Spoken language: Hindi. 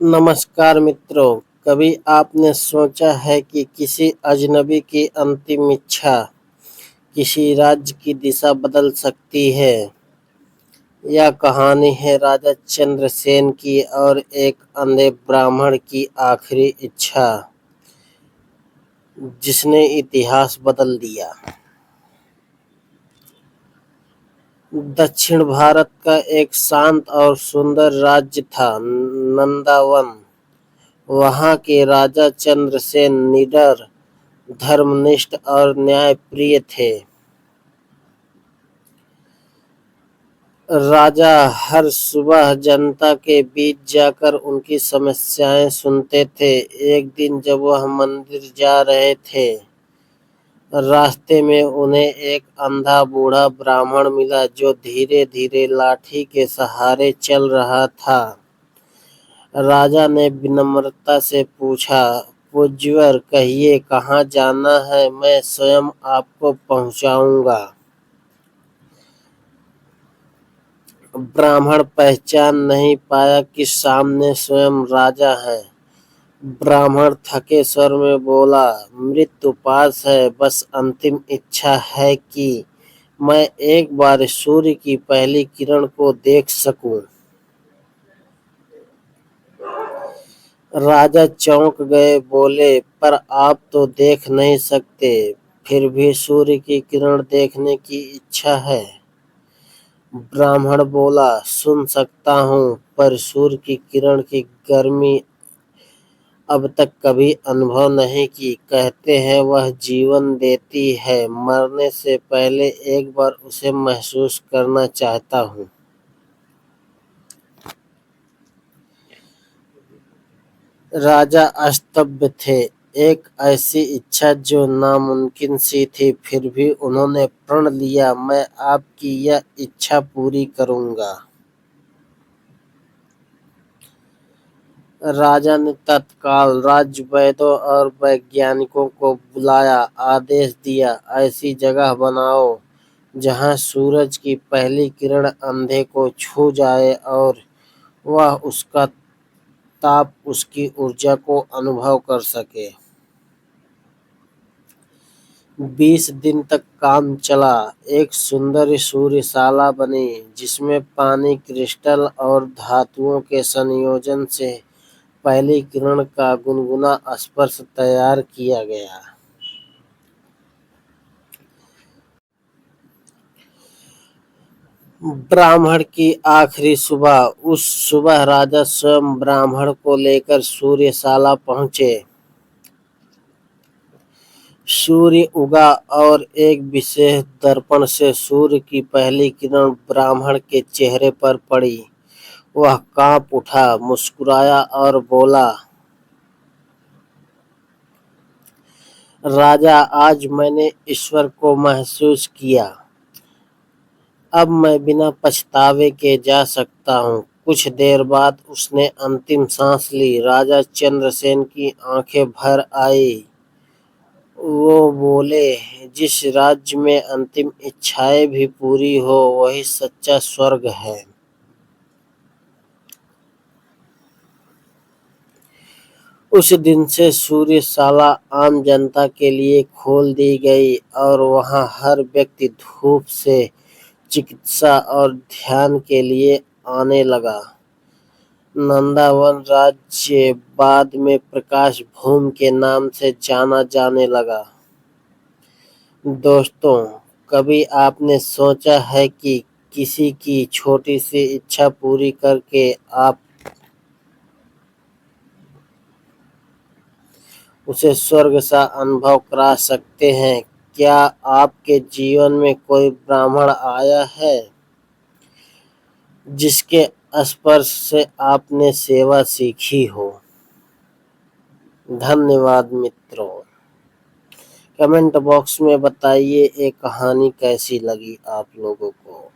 नमस्कार मित्रों, कभी आपने सोचा है कि किसी अजनबी की अंतिम इच्छा किसी राज्य की दिशा बदल सकती है? यह कहानी है राजा चंद्रसेन की और एक अंधे ब्राह्मण की आखिरी इच्छा, जिसने इतिहास बदल दिया। दक्षिण भारत का एक शांत और सुंदर राज्य था, नंदावन। वहाँ के राजा चंद्रसेन निडर, धर्मनिष्ठ और न्यायप्रिय थे। राजा हर सुबह जनता के बीच जाकर उनकी समस्याएं सुनते थे। एक दिन जब वह मंदिर जा रहे थे, रास्ते में उन्हें एक अंधा बूढ़ा ब्राह्मण मिला जो धीरे धीरे लाठी के सहारे चल रहा था। राजा ने विनम्रता से पूछा, पूज्यवर, कहिए कहाँ जाना है, मैं स्वयं आपको पहुँचाऊँगा। ब्राह्मण पहचान नहीं पाया कि सामने स्वयं राजा है। ब्राह्मण थके स्वर में बोला, मृत्यु पास है, बस अंतिम इच्छा है कि मैं एक बार सूर्य की पहली किरण को देख सकूं। राजा चौंक गए, बोले, पर आप तो देख नहीं सकते, फिर भी सूर्य की किरण देखने की इच्छा है। ब्राह्मण बोला, सुन सकता हूँ, पर सूर्य की किरण की गर्मी अब तक कभी अनुभव नहीं की। कहते हैं वह जीवन देती है, मरने से पहले एक बार उसे महसूस करना चाहता हूँ। राजा अस्तब्ध थे। एक ऐसी इच्छा जो नामुमकिन सी थी, फिर भी उन्होंने प्रण लिया, मैं आपकी यह इच्छा पूरी करूँगा। राजा ने तत्काल राज्य वैद्यों और वैज्ञानिकों को बुलाया, आदेश दिया, ऐसी जगह बनाओ जहाँ सूरज की पहली किरण अंधे को छू जाए और वह उसका ताप, उसकी ऊर्जा को अनुभव कर सके। 20 दिन तक काम चला। एक सुंदर सूर्यशाला बनी, जिसमें पानी, क्रिस्टल और धातुओं के संयोजन से पहली किरण का गुनगुना स्पर्श तैयार किया गया। ब्राह्मण की आखिरी सुबह। उस सुबह राजा स्वयं ब्राह्मण को लेकर सूर्यशाला पहुंचे। सूर्य उगा और एक विशेष दर्पण से सूर्य की पहली किरण ब्राह्मण के चेहरे पर पड़ी। वह कांप उठा, मुस्कुराया और बोला, राजा, आज मैंने ईश्वर को महसूस किया। अब मैं बिना पछतावे के जा सकता हूँ। कुछ देर बाद उसने अंतिम सांस ली। राजा चंद्रसेन की आंखें भर आई। वो बोले, जिस राज्य में अंतिम इच्छाएं भी पूरी हो, वही सच्चा स्वर्ग है। उस दिन से सूर्यशाला आम जनता के लिए खोल दी गई और वहां हर व्यक्ति धूप से चिकित्सा और ध्यान के लिए आने लगा। नंदावन राज्य बाद में प्रकाश भूमि के नाम से जाना जाने लगा। दोस्तों, कभी आपने सोचा है कि किसी की छोटी सी इच्छा पूरी करके आप उसे स्वर्ग सा अनुभव करा सकते हैं? क्या आपके जीवन में कोई ब्राह्मण आया है जिसके स्पर्श से आपने सेवा सीखी हो? धन्यवाद मित्रों। कमेंट बॉक्स में बताइए ये कहानी कैसी लगी आप लोगों को।